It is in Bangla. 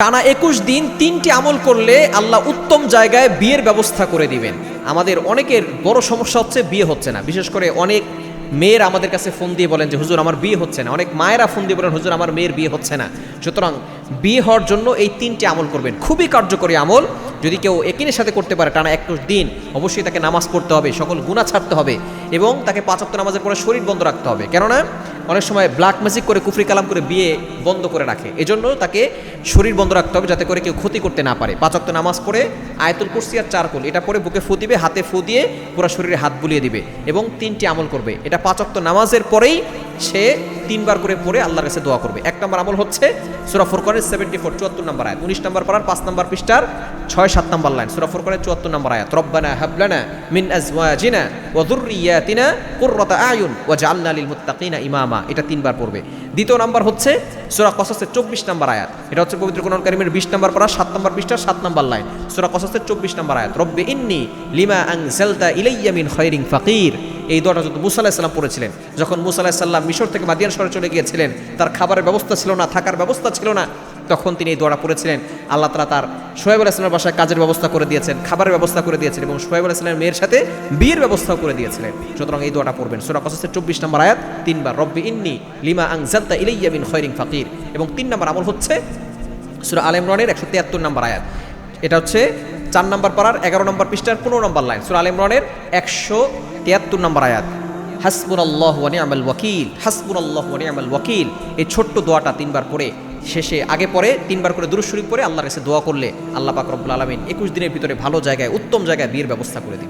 টানা 21 দিন 3টি আমল করলে আল্লাহ উত্তম জায়গায় বিয়ের ব্যবস্থা করে দিবেন। আমাদের অনেকের বড় সমস্যা হচ্ছে বিয়ে হচ্ছে না। বিশেষ করে অনেক মেয়েরা আমাদের কাছে ফোন দিয়ে বলেন যে হুজুর আমার বিয়ে হচ্ছে না। অনেক মায়েরা ফোন দিয়ে বলেন হুজুর আমার মেয়ের বিয়ে হচ্ছে না। সুতরাং বিয়ে হওয়ার জন্য এই 3টি আমল করবেন, খুবই কার্যকরী আমল। যদি কেউ একিনের সাথে করতে পারে টানা 21 দিন, অবশ্যই তাকে নামাজ পড়তে হবে, সকল গুনাহ ছাড়তে হবে এবং তাকে 5 ওয়াক্ত নামাজের পরে শরীর বন্ধ রাখতে হবে। কেননা অনেক সময় ব্ল্যাক ম্যাজিক করে কুফরি কালাম করে বিয়ে বন্ধ করে রাখে। এজন্য তাকে শরীর বন্ধ রাখতে হবে যাতে করে কেউ ক্ষতি করতে না পারে। 5 ওয়াক্ত নামাজ পড়ে আয়াতুল কুরসি আর চারকুল এটা পরে বুকে ফু দিবে, হাতে ফু দিয়ে পুরো শরীরে হাত বুলিয়ে দিবে এবং 3টি আমল করবে। এটা 5 ওয়াক্ত নামাজের পরেই সে 3 বার করে পড়ে আল্লাহর কাছে দোয়া করবে। 1 নম্বর আমল হচ্ছে সূরা ফুরকানের 74 74 নম্বর আয়াত, 19 নম্বর পারার 5 নম্বর পৃষ্ঠার 6-7 নম্বর লাইন, সূরা ফুরকানের 74 নম্বর আয়াত, রব্বানা হাব লানা মিন আজওয়াজিনা ওয়া যুররিয়াতিনা কুররাতা আয়ুন ওয়াজআলনা লিল মুত্তাকিনা ইমামা। এটা 3 বার পড়বে। দ্বিতীয় নাম্বার হচ্ছে সূরা কসসের 24 নম্বর আয়াত, এটা হচ্ছে পবিত্র কোরআন কারীমের 20 নম্বর পারা 7 নম্বর পৃষ্ঠার 7 নম্বর লাইন, সূরা কসসের 24 নম্বর আয়াত, রব্বি ইন্নী লিমা আনজালতা ইলাইয়া মিন খায়রিন ফাকির। এই দোয়াটা যখন মুসা আলাইহিস সালাম পড়েছিলেন, যখন মুসা আলাইহিস সালাম মিশর থেকে মাদিয়ান শহরে চলে গিয়েছিলেন, তার খাবারের ব্যবস্থা ছিল না, থাকার ব্যবস্থা ছিল না, তখন তিনি এই দোয়াটা পড়েছিলেন। আল্লাহ তাআলা তার শুআয়ব আলাইহিস সালামের বাসায় কাজের ব্যবস্থা করে দিয়েছেন, খাবারের ব্যবস্থা করে দিয়েছেন এবং শুআয়ব আলাইহিস সালামের মেয়ের সাথে বিয়ের ব্যবস্থাও করে দিয়েছিলেন। সুতরাং এই দোয়াটা পড়বেন। সূরা কসসের 24 নম্বর আয়াত 3 বার, রব্বি ইন্নী লিমা আনজালতা ইলাইয়া মিন খায়রিন ফাকির। এবং 3 নম্বর আমল হচ্ছে সূরা আলে ইমরানের 173 নম্বর আয়াত, এটা হচ্ছে 4 নম্বর পারার 11 নম্বর পৃষ্ঠার 15 নম্বর লাইন, সূরা আলে ইমরানের 173 নম্বর আয়াত, হাসবুনাল্লাহু ওয়া নি'মাল ওয়াকিল, হাসবুনাল্লাহু ওয়া নি'মাল ওয়াকিল। এই ছোট্ট দোয়াটা 3 বার পড়ে শেষে আগে পরে 3 বার করে দুরূদ শরীফ পড়ে আল্লাহর কাছে দোয়া করলে আল্লাহ পাক রব্বুল আলামিন 21 দিনের ভিতরে ভালো জায়গায় উত্তম জায়গায় বিয়ের ব্যবস্থা করে দিবেন।